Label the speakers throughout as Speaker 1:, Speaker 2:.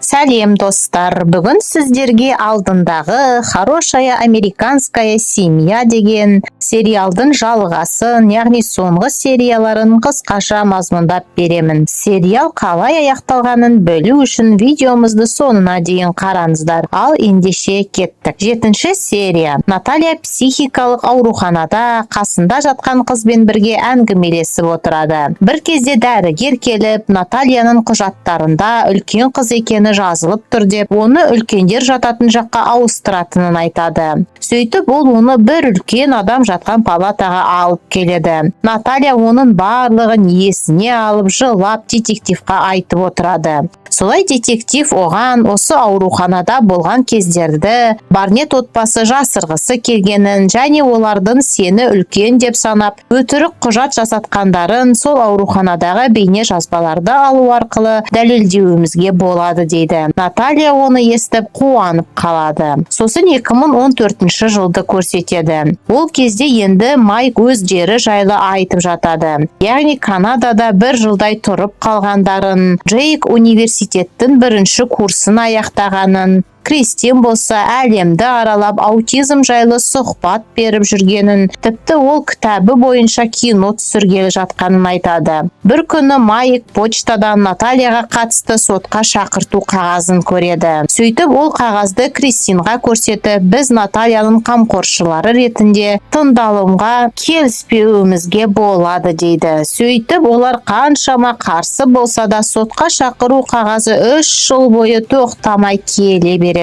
Speaker 1: Сәлем достар, бүгін сіздерге алдындағы «Хорошая американская семья» деген сериалдың жалғасын, яғни соңғы серияларын қысқаша мазмұндап беремін. Сериал қалай аяқталғанын білу үшін видеомызды соңына дейін қараңыздар. Ал ендеше кеттік. 7-ші серия. Наталья психикалық ауруханада қасында жатқан қызбен бірге әңгімелесіп отырады. Бір кезде дәрігер келіп, Натальяның құжаттарында үлкен қыз екені жазылып тұр деп, оны үлкендер жататын жаққа ауыстыратынын айтады. Сөйтіп ол оны бір үлкен адам жатқан палатаға алып келеді. Наталья оның барлығын есіне алып, жылап детективқа айтып отырады. Солай детектив оған осы ауруханада болған кездерді Барнет отбасы жасырғысы келгенін және олардың сені үлкен деп санап, өтірік құжат жасатқандарын сол ауруханадағы бейне жазбаларды алу арқылы дәлелдеуімізге болады дейді. Наталья оны естіп қуанып қалады. Сосын 2014 жылды көрсетеді. Ол кезде енді Майк өз жері жайлы айтып жатады. Яғни Канадада бір жылдай тұрып қалғандарын, Джейк университеттің бірінші курсын аяқтағанын, Кристин болса әлемді аралап аутизм жайлы сұхбат беріп жүргенін, тіпті ол кітабы бойынша кино түсіргелі жатқанын айтады. Бір күні Майк почтадан Натальяға қатысты сотқа шақырту қағазын көреді. Сөйтіп ол қағазды Кристинға көрсетіп, біз Натальяның қамқоршылары ретінде тыңдалымға келіспеуімізге болады дейді. Сөйтіп олар қаншама қарсы болса да сотқа шақыру қағазы 3 жыл бойы тоқтамай келе береді.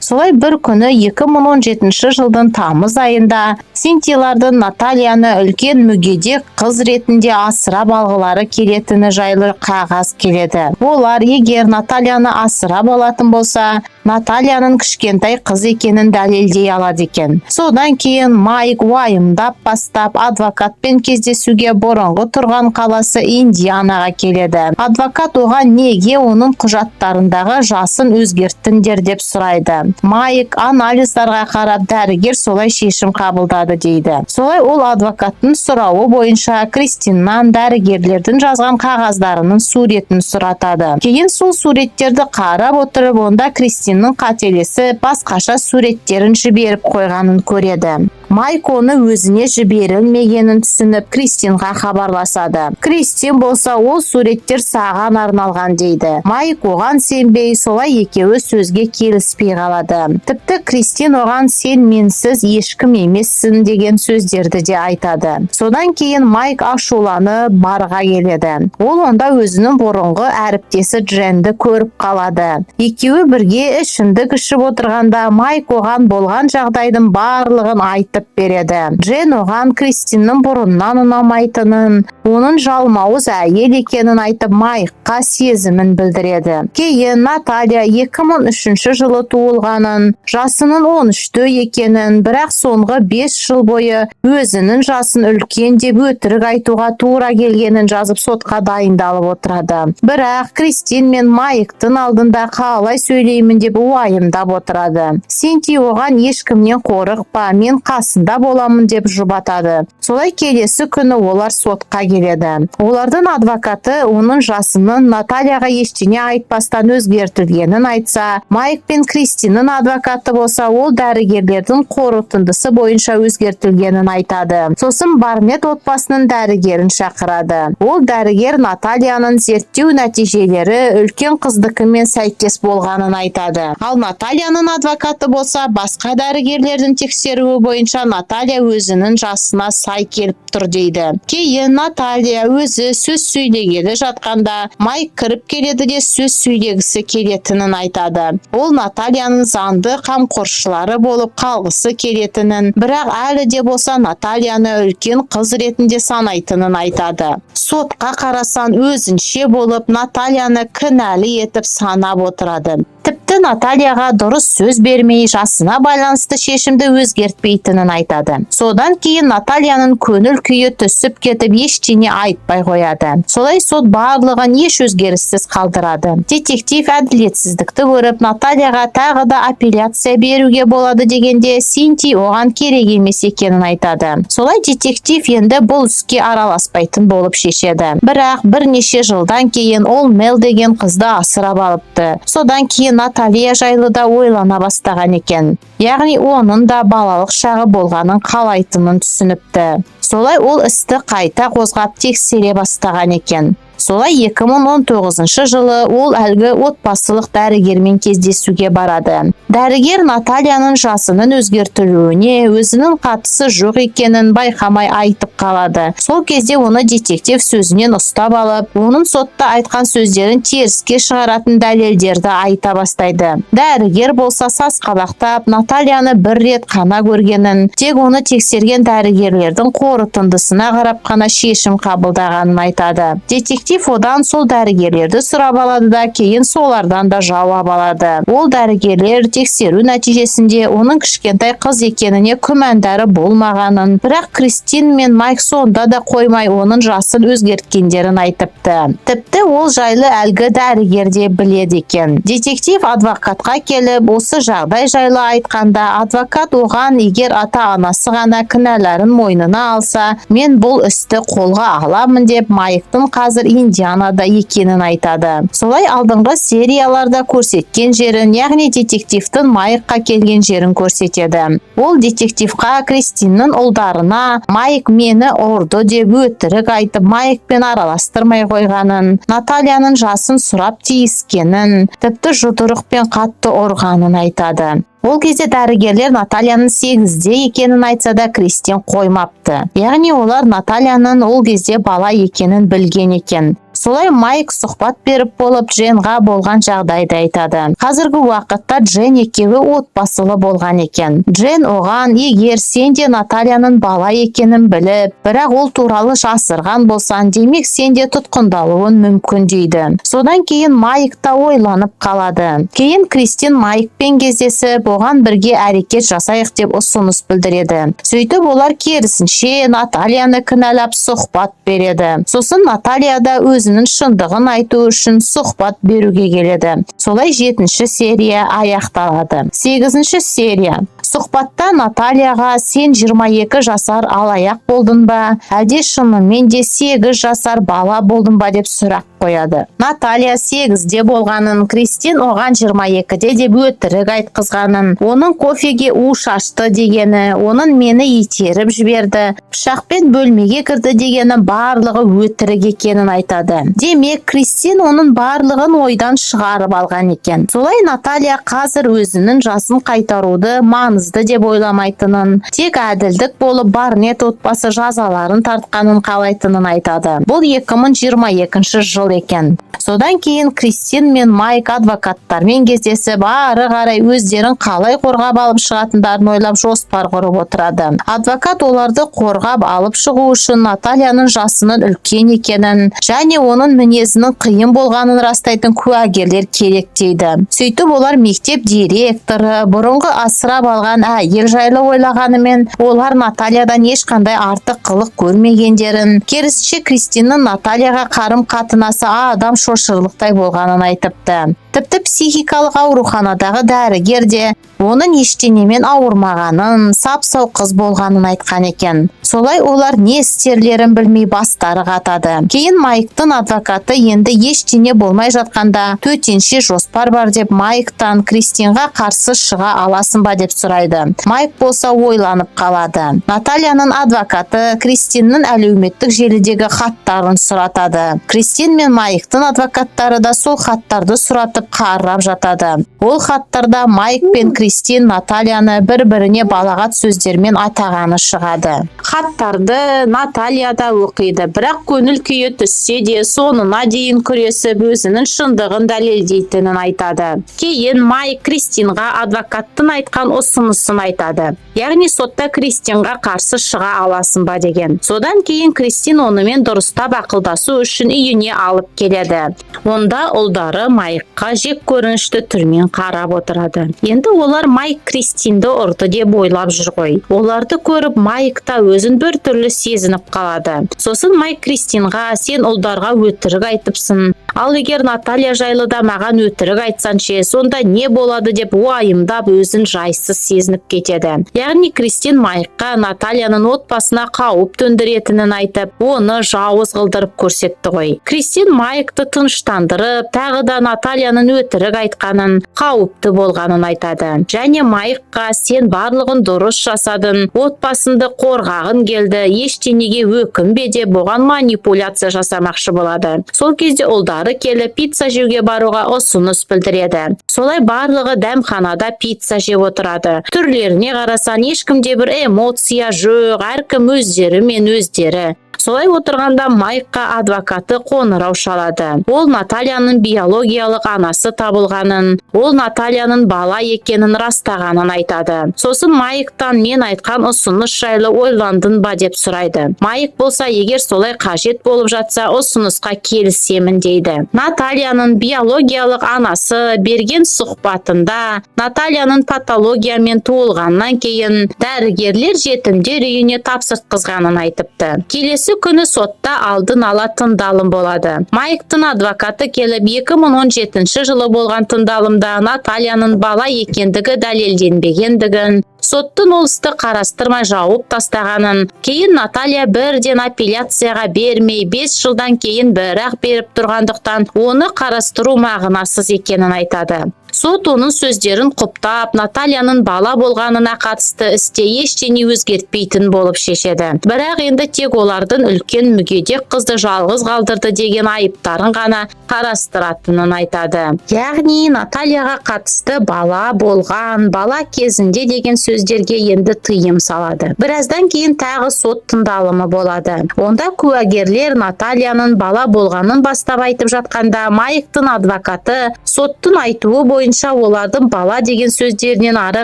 Speaker 1: Солай бір күні 2017 жылдың тамыз айында Синтилардың Натальяны үлкен мүгедек қыз ретінде асырап алғылары келетіні жайлы қағаз келеді. Олар егер Натальяны асырап алатын болса, Натальяның кішкентай қыз екенін дәлелдей алады екен. Содан кейін Майк уайымдап бастап адвокатпен кездесуге бұрынғы тұрған қаласы Индианаға келеді. Адвокат оған неге оның құжаттарындағы жасын өзгерттіңдер деп сұрайды. Майк анализдарға қарап дәрігер солай шешім қабылдады дейді. Солай ол адвокаттың сұрауы бойынша Кристиннан дәрігерлердің жазған қағаздарының суретін сұратады. Кейін сол суреттерді қарап отырып, онда Кристиннің қателесі басқаша суреттерін жіберіп қойғанын көреді. Майк оны өзіне жіберілмегенін түсініп Кристинға хабарласады. Кристин болса ол суреттер саған арналған дейді. Майк оған сенбей, солай екеуі сөзге келіспей қалады. Тіпті Кристин оған сен менсіз ешкім емессің деген сөздерді де айтады. Содан кейін Майк ашуланып барға келеді. Ол онда өзінің бұрынғы әріптесі Дженді көріп қалады. Екеуі бірге ішімдік ішіп отырғанда Майк оған болған жағдайдың барлығын айтып береді. Джен оған Кристиннің бұрыннан ұнамайтынын, оның жалмауыз әйел екенін айтып Майкқа сезімін білдіреді. Кейін Наталья 2003 жылы туылғанын, жасының 13-те екенін, бірақ соңғы 5 жыл бойы өзінің жасын үлкен деп өтірік айтуға тура келгенін жазып сотқа дайындалып отырады. Бірақ Кристин мен Майктың алдында қалай сөйлеймін деп уайымдап отырады. Синти оған ешкімнен қорықпа, мен қасында боламын деп жұбатады. Солай келесі күні олар сотқа келеді. Олардың адвокаты оның жасының Натальяға ештеңе айтпастан өзгертілгенін айтса, Майк пен Кристиннің адвокаты болса, ол дәрігерлердің қорытындысы бойынша өзгертілгенін айтады. Сосын Барнет отбасының дәрігерін шақырады. Ол дәрігер Натальяның зерттеу нәтижелері үлкен қыздыкімен сәйкес болғанын айтады. Ал Натальяның адвокаты болса, басқа дәрігерлердің тексеруі бойынша Наталья өзінің жасына сай келіп тұр дейді. Кейін Наталья өзі сөз сөйлегелі жатқанда Майк кіріп келеді де сөз сөйлегісі келетінін айтады. Ол Натальяның заңды қамқоршылары болып қалғысы келетінін, бірақ әлі де болса Натальяны үлкен қыз ретінде санайтынын айтады. Сотқа қарасан өзінше болып Натальяны кінәлі етіп санап отырады. Тіпті Натальяға дұрыс сөз бермей, жасына байланысты шешімді өзгертпейтінін айтады. Содан кейін Натальяның көңіл күйі түсіп кетіп, ештеңе айтпай қояды. Солай сот барлығын еш өзгеріссіз қалдырады. Детектив әділетсіздікті көріп, Натальяға тағы да апелляция беруге болады дегенде, Синти оған керек емес екенін айтады. Солай детектив енді бұл іске араласпайтын болып шешеді. Бірақ бірнеше жылдан кейін ол Мел деген қызды асырап алыпты. Содан кейін Наталья жайлы да ойлана бастаған екен. Яғни оның да балалық шағы болғанын қалайтынын түсініпті. Солай ол істі қайта қозғап тексере бастаған екен. Солай 2019 жылы ол әлгі отбасылық дәрігермен кездесуге барады. Дәрігер Натальяның жасының өзгертілуіне өзінің қатысы жоқ екенін байқамай айтып қалады. Сол кезде оны детектив сөзінен ұстап алып, оның сотта айтқан сөздерін теріске шығаратын дәлелдерді айта бастайды. Дәрігер болса сасқалақтап, Натальяны бір рет қана көргенін, тек оны тексерген дәрігерлердің қорытындысына қарап қана шешім қабылдағанын айтады. Детектив одан сол дәрігерлерді сұрап алады да, кейін солардан да жауап алады. Ол дәрігерлер тексеру нәтижесінде оның кішкентай қыз екеніне күмәндары болмағанын, бірақ Кристин мен Майк сонда да қоймай оның жасын өзгерткендерін айтыпты. Тіпті ол жайлы әлгі дәрігер де біледі екен. Детектив адвокатқа келіп, осы жағдай жайлы айтқанда, адвокат оған егер ата-анасы ғана кінәларын мойнына алса, мен бұл істі қолға аламын деп, Майктың қазір Индианада екенін айтады. Солай алдыңғы серияларда көрсеткен жерін, яғни детективтің Майкқа келген жерін көрсетеді. Ол детективқа Кристиннің ұлдарына Майк мені ұрды деп өтірік айтып, Майкпен араластырмай қойғанын, Натальяның жасын сұрап тиіскенін, тіпті жұдырықпен қатты ұрғанын айтады. Ол кезде дәрігерлер Натальяның 8-де екенін айтса да, Кристин қоймапты. Яғни олар Натальяның ол кезде бала екенін білген екен. Солай Майк сұхбат беріп болып, Дженға болған жағдайды айтады. Қазіргі уақытта Джен екеуі отбасылы болған екен. Джен оған, егер сен де Натальяның бала екенін біліп, бірақ ол туралы жасырған болсан, демек сен де тұтқындалуын мүмкін дейді. Содан кейін Майк та ойланып қалады. Кейін Кристин Майкпен кездесіп, оған бірге әрекет жасайық деп ұсыныс білдіреді. Сөйтіп олар керісінше Натальяны кінәлап сұхбат береді. Сосын Наталья да өзінің шындығын айту үшін сұхбат беруге келеді. Солай 7-ші серия аяқталады. 8-ші серия. Сұхбатта Натальяға сен 22 жасар алаяқ болдың ба, әлде шынымен де 8 жасар бала болдың ба деп сұрақ қояды. Наталья 8-де болғанын, Кристин оған 22-де деп өтірік айтқызғанын, оның кофеге у шашты дегені, оның мені итеріп жіберді, пышақпен бөлмеге кірді дегені барлығы өтірік екенін айтады. Демек, Кристин оның барлығын ойдан шығарып алған екен. Солай Наталья қазір өзінің жасын қайтаруды маңызды деп ойламайтынын, тек әділдік болып Барнет отбасы жазаларын тартқанын қалайтынын айтады. Бұл 2022 жыл екен. Содан кейін Кристин мен Майк адвокаттармен кездесіп, ары қарай өздерін қалай қорғап алып шығатындарын ойлап жоспар құрып отырады. Адвокат оларды қорғап алып шығу үшін Натальяның жасының үлкен екенін және оның мінезінің қиын болғанын растайтын куәгерлер керек дейді. Сөйтіп олар мектеп директоры, бұрынғы асырап алған әйел жайлы ойлағанымен, олар Натальядан ешқандай артық қылық көрмегендерін, керісінше Кристиннің Натальяға қарым-қатынасы адам шошырлықтай болғанын айтыпты. Тіпті психикалық ауруханадағы дәрігер де оның ештеңемен ауырмағанын, сап-сау қыз болғанын айтқан екен. Солай олар не істерлерін білмей бастары қатады. Кейін Майктың адвокаты енді ештеңе болмай жатқанда төтенше жоспар бар деп Майктан Кристинға қарсы шыға аласың ба деп сұрайды. Майк болса ойланып қалады. Натальяның адвокаты Кристиннің әлеуметтік желідегі хаттарын сұратады. Кристин мен Майктың адвокаттары да сол хаттарды сұратып қарап жатады. Ол хаттарда Майк пен Кристин Натальяны бір-біріне балағат сөздермен атағаны шығады. Хаттарды Наталья да оқиды, бірақ көңіл күйі түссе де соңына дейін күресіп өзінің шындығын дәлелдейтінін айтады. Кейін Майк Кристинға адвокаттың айтқан ұсынысын айтады. Яғни сотта Кристинға қарсы шыға аласың ба деген. Содан кейін Кристин онымен дұрыстап ақылдасу үшін үйіне алып келеді. Онда ұлдары Майкқа жек көрінішті түрмен қарап отырады. Енді олар Майк Кристинді ұрды деп ойлап жүр ғой. Оларды көріп Майк та өзін бір түрлі сезініп қалады. Сосын Майк Кристинға сен ұлдарға өтірік айтыпсың. Ал егер Наталья жайлы да маған өтірік айтсан ше, сонда не болады деп уайымдап өзін жайсыз сезініп кетеді. Яғни Кристин Майкқа Натальяның отбасына қауіп төндіретінін айтып, оны жауыз қылдырып көрсетті ғой. Кристин Майкты тыныштандырып, тағы да Натальяның өтірік айтқанын, қауіпті болғанын айтады. Және Майкқа сен барлығын дұрыс жасадың, отбасынды қорғағын келді, ештеңеге өкінбе деп бұған манипуляция жасамақшы болады. Сол кезде ұлдары келіп пицца жеуге баруға ұсыныс білдіреді. Солай барлығы дәмханада пицца жеп отырады. Түрлеріне қарасан ешкімде бір эмоция жоқ, әркім өздері мен өздері. Солай отырғанда Майкқа адвокаты қоңырау шалады. Ол Натальяның биологиялық анасы табылғанын, ол Натальяның бала екенін растағанын айтады. Сосын Майктан мен айтқан ұсыныс жайлы ойландың ба деп сұрайды. Майк болса, егер солай қажет болып жатса, ұсынысқа келісемін дейді. Натальяның биологиялық анасы берген сұхбатында Натальяның патологиямен туылғаннан кейін дәрігерлер жетімдер үйіне тапсыртқызғанын айтыпты. Келесі күні сотта алдын ала тыңдалым болады. Майктың адвокаты келіп 2017 жылы болған тыңдалымда Натальяның бала екендігі дәлелденбегендігін, соттың ол істі қарастырмай жауып тастағанын, кейін Наталья бірден апелляцияға бермей 5 жылдан кейін бірақ беріп тұрғандықтан оны қарастыру мағынасыз екенін айтады. Сот оның сөздерін құптап, Натальяның бала болғанына қатысты істе ештеңе өзгертпейтін болып шешеді. Бірақ енді тек олардың үлкен мүгедек қызды жалғыз қалдырды деген айыптарын ғана қарастыратынын айтады. Яғни Натальяға қатысты бала болған, бала кезінде деген сөздерге енді тыйым салады. Біраздан кейін тағы сот тыңдалымы болады. Онда куәгерлер Натальяның бала болғанын бастап айтып жатқанда, Майктың адвокаты соттың айтуы бойынша олардың бала деген сөздерінен ары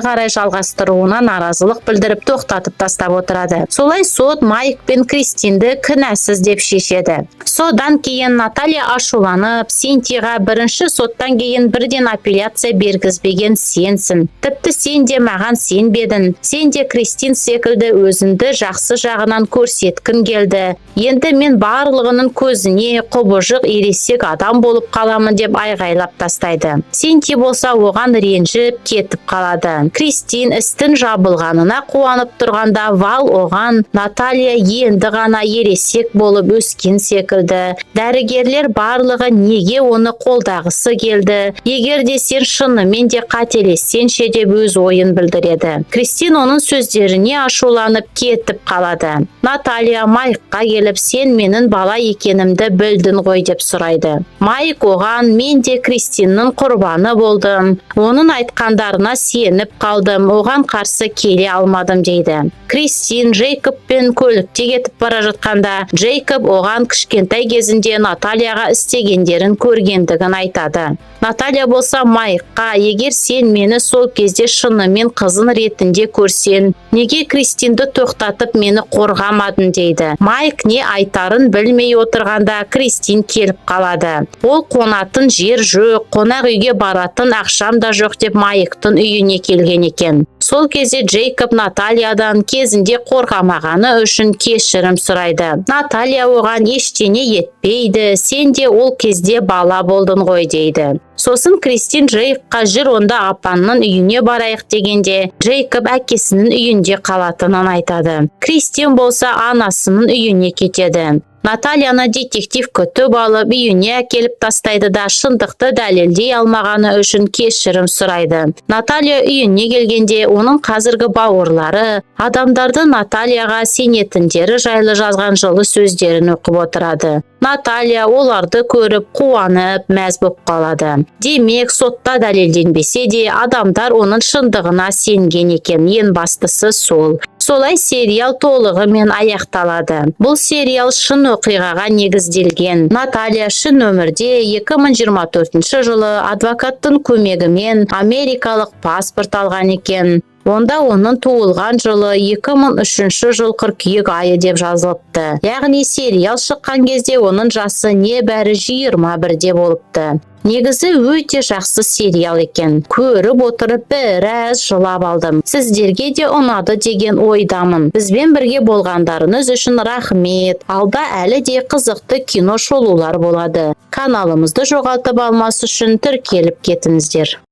Speaker 1: қарай жалғастыруына наразылық білдіріп тоқтатып тастап отырады. Солай сот Майк пен Кристинді кінәсіз деп шешеді. Содан кейін Наталья ашуланып, Синтияға бірінші соттан кейін бірден апелляция бергізбеген сенсің. Тіпті сен де маған сенбедің. Сен де Кристин секілді өзіңді жақсы жағынан көрсеткін келді. Енді мен барлығының көзіне құбыжық ересек адам болып қаламын деп айғайлап тастайды. Синтия болса оған ренжіп кетіп қалады. Кристин істің жабылғанына қуанып тұрғанда, Вал оған Наталья енді ғана ересек болып өскен секілді. Дәрігерлер барлығы неге оны қолдағысы келді? Егер де сен шынымен де қателессенше деп өз ойын білдіреді. Кристин оның сөздеріне ашуланып кетіп қалады. Наталья Майкқа келіп, сен менің бала екенімді білдің ғой деп сұрайды. Майк оған, мен де Кристиннің құрбаны болдым. Оның айтқандарына сеніп қалдым, оған қарсы келе алмадым дейді. Кристин Джейкобпен көлікте кетіп бара жатқанда, Джейкоб оған кішкентай кезінде Натальяға істегендерін көргендігін айтады. Наталья болса Майкқа, егер сен мені сол кезде шынымен қызын ретінде көрсен, неге Кристинді тоқтатып мені қорғамадың дейді. Майк не айтарын білмей отырғанда Кристин келіп қалады. Ол қонатын жер жоқ, қонақ үйге баратын ақшам да жоқ деп Майктың үйіне келген екен. Сол кезде Джейкоб Натальядан кезінде қорғамағаны үшін кешірім сұрайды. Наталья оған ештеңе етпейді, сен де ол кезде бала болдың ғой дейді. Сосын Кристин Джейкобқа жүр онда апанның үйіне барайық дегенде, Джейкоб әкесінің үйінде қалатынын айтады. Кристин болса анасының үйіне кетеді. Натальяны детектив күтіп алып, үйіне келіп тастайды да шындықты дәлелдей алмағаны үшін кешірім сұрайды. Наталья үйіне келгенде оның қазіргі бауырлары адамдарды Натальяға сенетіндері жайлы жазған жылы сөздерін оқып отырады. Наталья оларды көріп қуанып мәз боп қалады. Демек, сотта дәлелденбесе де адамдар оның шындығына сенген екен. Ең бастысы сол. Солай сериал толығымен аяқталады. Бұл сериал шын оқиғаға негізделген. Наталья шын өмірде 2024 жылы адвокаттың көмегімен америкалық паспорт алған екен. Онда оның туылған жылы 2003 жыл қыркүйек айы деп жазылыпты. Яғни сериал шыққан кезде оның жасы небәрі 21-де болыпты. Негізі өте жақсы сериал екен. Көріп отырып біраз жылап алдым. Сіздерге де ұнады деген ойдамын. Бізбен бірге болғандарыңыз үшін рахмет. Алда әлі де қызықты кино шолулар болады. Каналымызды жоғалтып алмас үшін тіркеліп кетіңіздер.